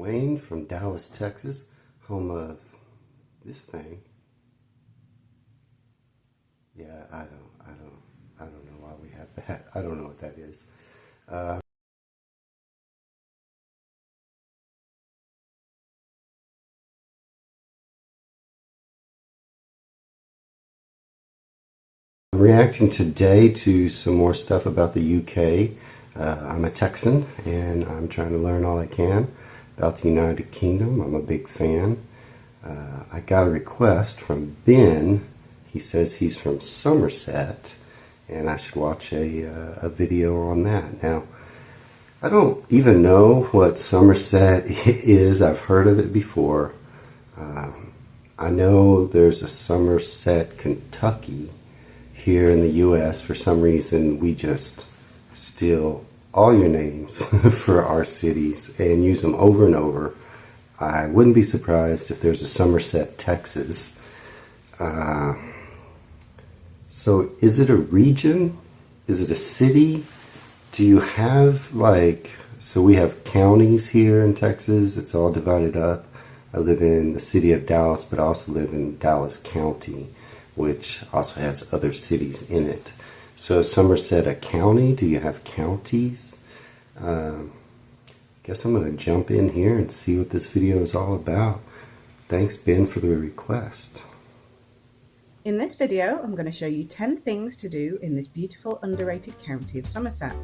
Wayne from Dallas, Texas, home of this thing. Yeah, I don't know why we have that. I don't know what that is. I'm reacting today to some more stuff about the UK. I'm a Texan and I'm trying to learn all I can about the United Kingdom. I'm a big fan. I got a request from Ben. He says he's from Somerset and I should watch a video on that. Now, I don't even know what Somerset is. I've heard of it before. I know there's a Somerset, Kentucky here in the U.S. For some reason, we just steal all your names for our cities and use them over and over. I wouldn't be surprised if there's a Somerset, Texas. So is it a region? Is it a city? Do you have so we have counties here in Texas. It's all divided up. I live in the city of Dallas, but I also live in Dallas County, which also has other cities in it. So is Somerset a county? Do you have counties? Guess I'm going to jump in here and see what this video is all about. Thanks, Ben, for the request. In this video, I'm going to show you 10 things to do in this beautiful underrated county of Somerset.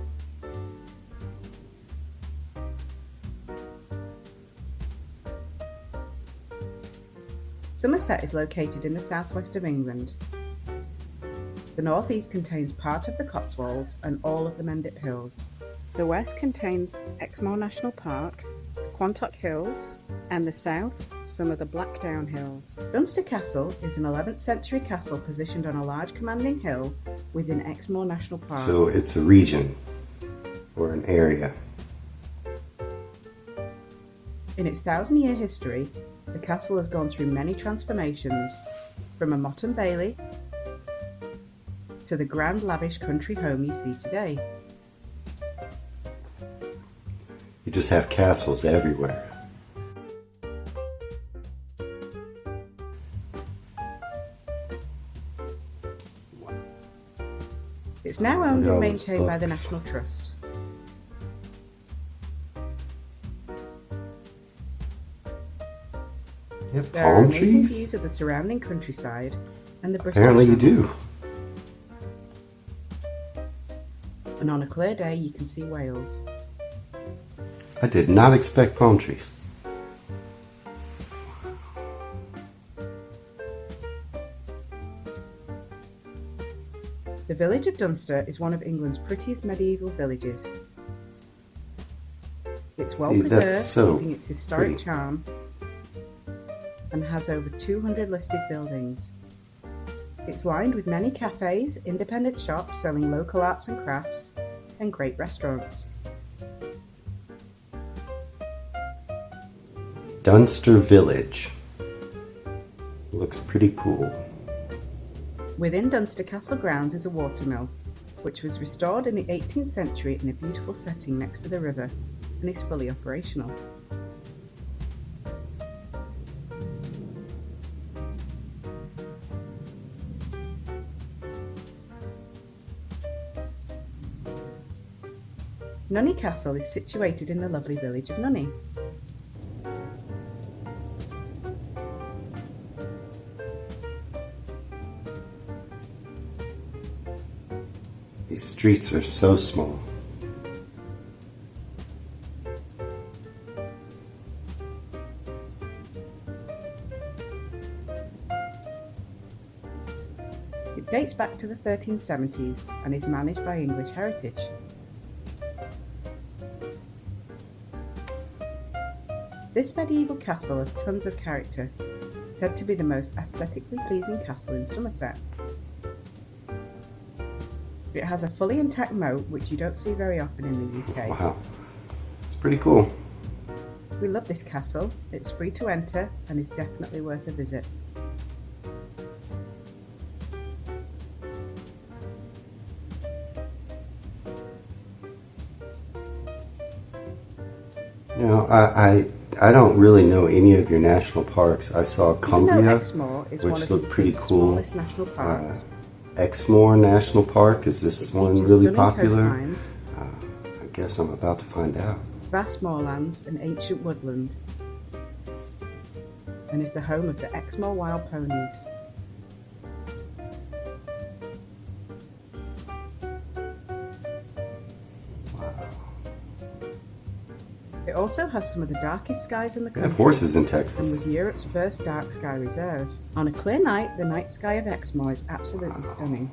Somerset is located in the southwest of England. The northeast contains part of the Cotswolds and all of the Mendip Hills. The west contains Exmoor National Park, Quantock Hills, and the south, some of the Blackdown Hills. Dunster Castle is an 11th century castle positioned on a large commanding hill within Exmoor National Park. So it's a region or an area. In its 1,000-year history, the castle has gone through many transformations, from a motte and bailey to the grand lavish country home you see today. You just have castles everywhere. It's now owned and maintained by the National Trust. You have There are palm amazing trees? views of the surrounding countryside and the Bristol Apparently you Channel. do. And on a clear day you can see Wales. I did not expect palm trees. The village of Dunster is one of England's prettiest medieval villages. It's well preserved, keeping its historic charm, and has over 200 listed buildings. It's lined with many cafes, independent shops selling local arts and crafts, and great restaurants. Dunster Village. Looks pretty cool. Within Dunster Castle grounds is a watermill, which was restored in the 18th century in a beautiful setting next to the river and is fully operational. Nani Castle is situated in the lovely village of Nani. These streets are so small. It dates back to the 1370s and is managed by English Heritage. This medieval castle has tons of character, said to be the most aesthetically pleasing castle in Somerset. It has a fully intact moat, which you don't see very often in the UK. Wow, it's pretty cool. We love this castle, it's free to enter and is definitely worth a visit. You know, I I don't really know any of your national parks. I saw Cumbria, Exmoor is one which of looked the pretty cool. smallest national parks. Exmoor National Park, is this one features really stunning popular? coastlines, I guess I'm about to find out. vast moorlands and ancient woodland, and is the home of the Exmoor wild ponies. It also has some of the darkest skies in the They country. have horses in And Texas. was Europe's first dark sky reserve. On a clear night, the night sky of Exmoor is absolutely stunning.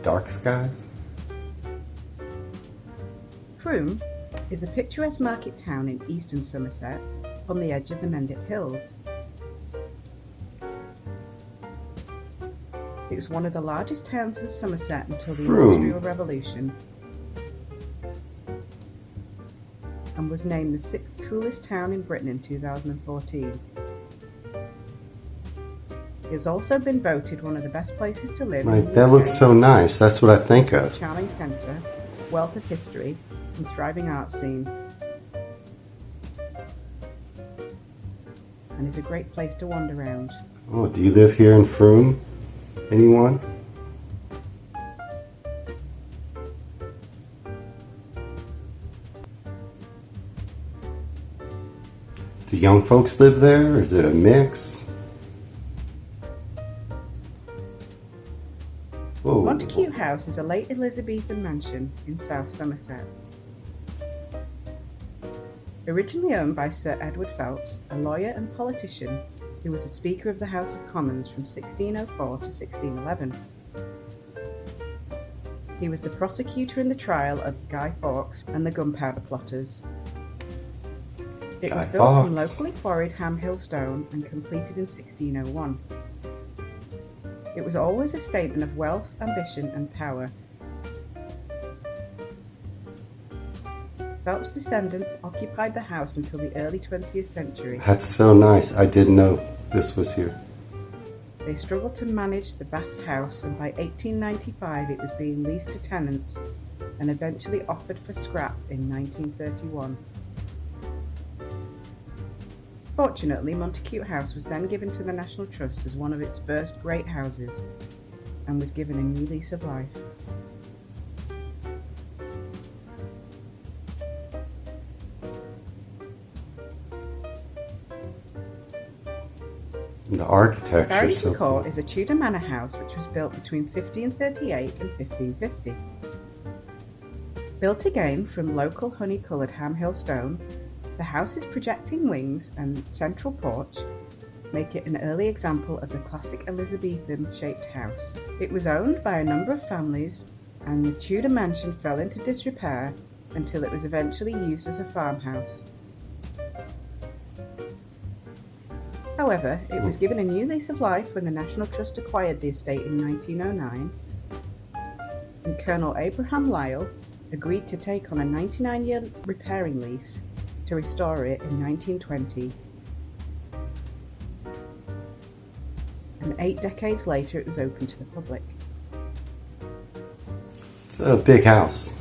Dark skies? Frome is a picturesque market town in eastern Somerset on the edge of the Mendip Hills. It was one of the largest towns in Somerset until the Industrial Revolution and was named the 6th coolest town in Britain in 2014. It has also been voted one of the best places to live. Right, that looks so nice. That's what I think of. A charming centre, wealth of history, and thriving art scene. And is a great place to wander around. Oh, do you live here in Frome? Anyone? Do young folks live there? Is it a mix? Whoa. Montacute House is a late Elizabethan mansion in South Somerset. Originally owned by Sir Edward Phelps, a lawyer and politician who was a Speaker of the House of Commons from 1604 to 1611. He was the prosecutor in the trial of Guy Fawkes and the gunpowder plotters. It was built from locally quarried Ham Hill stone and completed in 1601. It was always a statement of wealth, ambition and power. Phelps' descendants occupied the house until the early 20th century. That's so nice. I didn't know this was here. They struggled to manage the vast house, and by 1895 it was being leased to tenants and eventually offered for scrap in 1931. Fortunately, Montacute House was then given to the National Trust as one of its first great houses and was given a new lease of life. The architecture Barrington is so Court cool. is a Tudor manor house which was built between 1538 and 1550. Built again from local honey-coloured Ham Hill stone, the house's projecting wings and central porch make it an early example of the classic Elizabethan-shaped house. It was owned by a number of families, and the Tudor mansion fell into disrepair until it was eventually used as a farmhouse. However, it was given a new lease of life when the National Trust acquired the estate in 1909, and Colonel Abraham Lyle agreed to take on a 99-year repairing lease to restore it in 1920. And 8 decades later it was open to the public. It's a big house.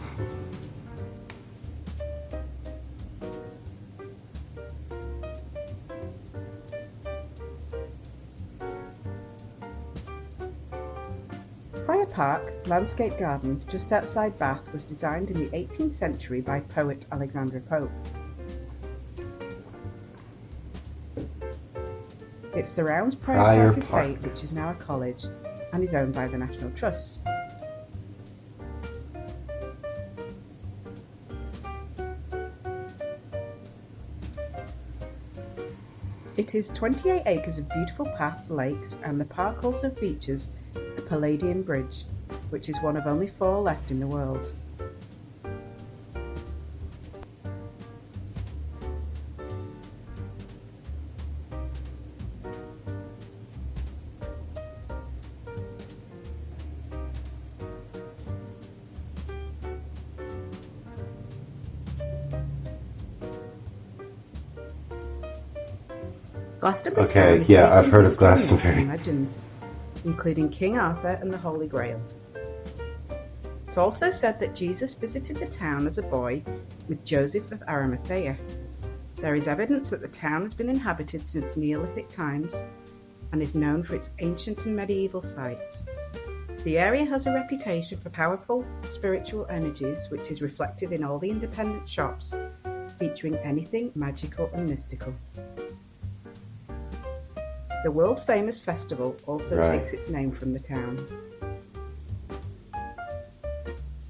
Prior Park, landscape garden just outside Bath, was designed in the 18th century by poet Alexander Pope. It surrounds Prior Park Estate, which is now a college, and is owned by the National Trust. It is 28 acres of beautiful paths, lakes, and the park also features the Palladian Bridge, which is one of only 4 left in the world. Glastonbury Okay, town is yeah, steeped I've in heard of history, myths Glastonbury. and legends, including King Arthur and the Holy Grail. It's also said that Jesus visited the town as a boy with Joseph of Arimathea. There is evidence that the town has been inhabited since Neolithic times and is known for its ancient and medieval sites. The area has a reputation for powerful spiritual energies, which is reflected in all the independent shops featuring anything magical and mystical. The world-famous festival also takes its name from the town.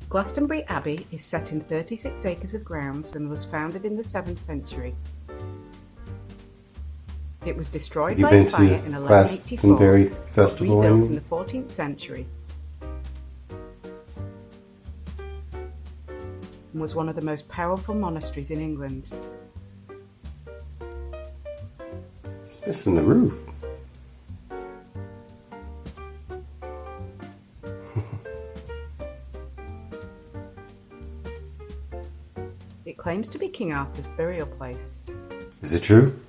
Glastonbury Abbey is set in 36 acres of grounds and was founded in the 7th century. It was destroyed by a fire in 1184, Glastonbury but Festival rebuilt in the 14th century, and was one of the most powerful monasteries in England. It's missing the roof. It claims to be King Arthur's burial place. Is it true?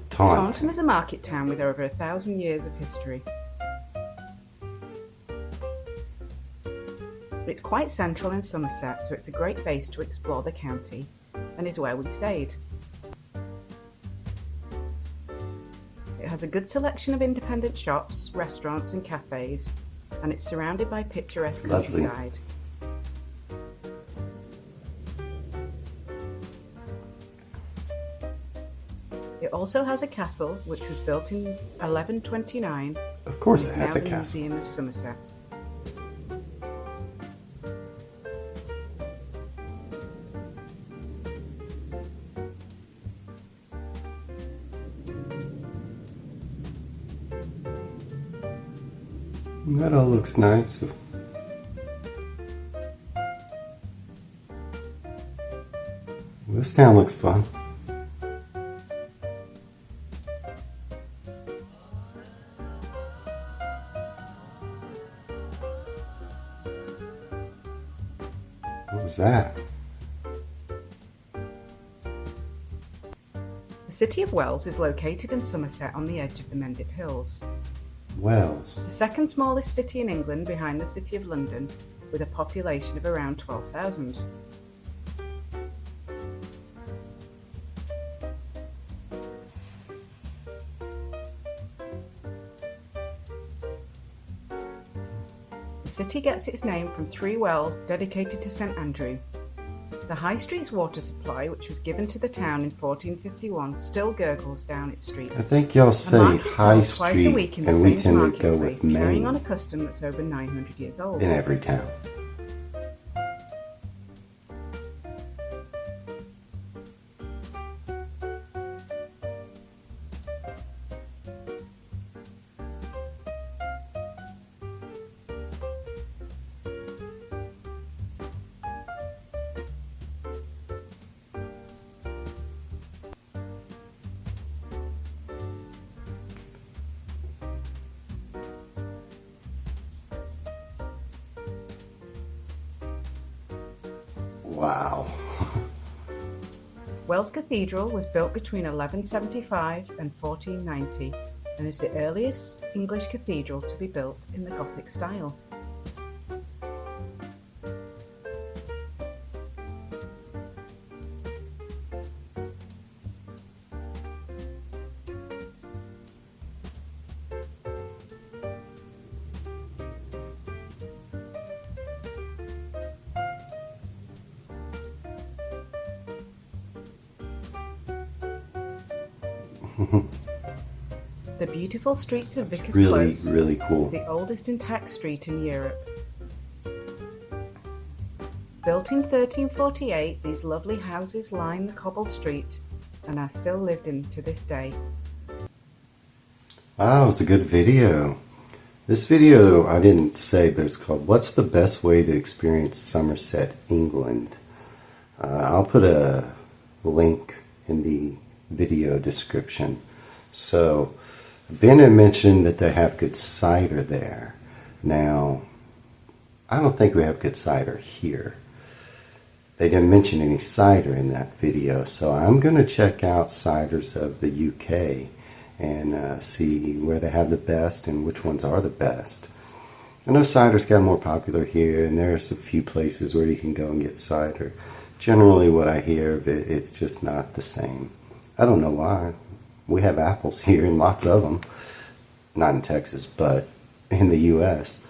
Taunton is a market town with over 1,000 years of history. It's quite central in Somerset, so it's a great base to explore the county, and is where we stayed. It has a good selection of independent shops, restaurants and cafes, and it's surrounded by picturesque countryside. It also has a castle, which was built in 1129. Of course it has a castle. Museum of Somerset. That all looks nice. This town looks fun. What was that? The city of Wells is located in Somerset on the edge of the Mendip Hills. Wells. It's the second smallest city in England behind the City of London, with a population of around 12,000. The city gets its name from 3 wells dedicated to St Andrew. The High Street's water supply, which was given to the town in 1451, still gurgles down its streets. I think y'all say High Street and we tend to go with carrying Main on a custom that's over 900 years old. in every town. Wow. Wells Cathedral was built between 1175 and 1490 and is the earliest English cathedral to be built in the Gothic style. The beautiful streets of Vickers Close really cool. is the oldest intact street in Europe. Built in 1348, these lovely houses line the cobbled street and are still lived in to this day. Wow, it's a good video. This video I didn't say, but it's called "What's the Best Way to Experience Somerset, England?" I'll put a link in the video description. So Ben had mentioned that they have good cider there. Now, I don't think we have good cider here. They didn't mention any cider in that video, so I'm going to check out ciders of the UK and see where they have the best and which ones are the best. I know cider's got more popular here, and there's a few places where you can go and get cider. Generally, what I hear of it, it's just not the same. I don't know why. We have apples here and lots of them. Not in Texas, but in the US.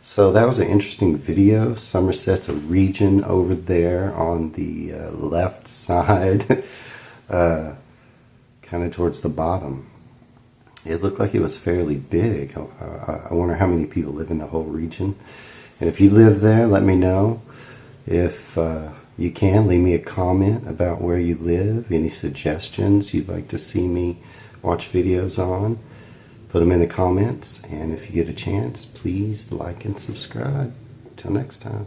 So that was an interesting video. Somerset's a region over there on the left side, kind of towards the bottom. It looked like it was fairly big. I wonder how many people live in the whole region. And if you live there, let me know. If you can, leave me a comment about where you live, any suggestions you'd like to see me watch videos on. Put them in the comments, and if you get a chance, please like and subscribe. Till next time.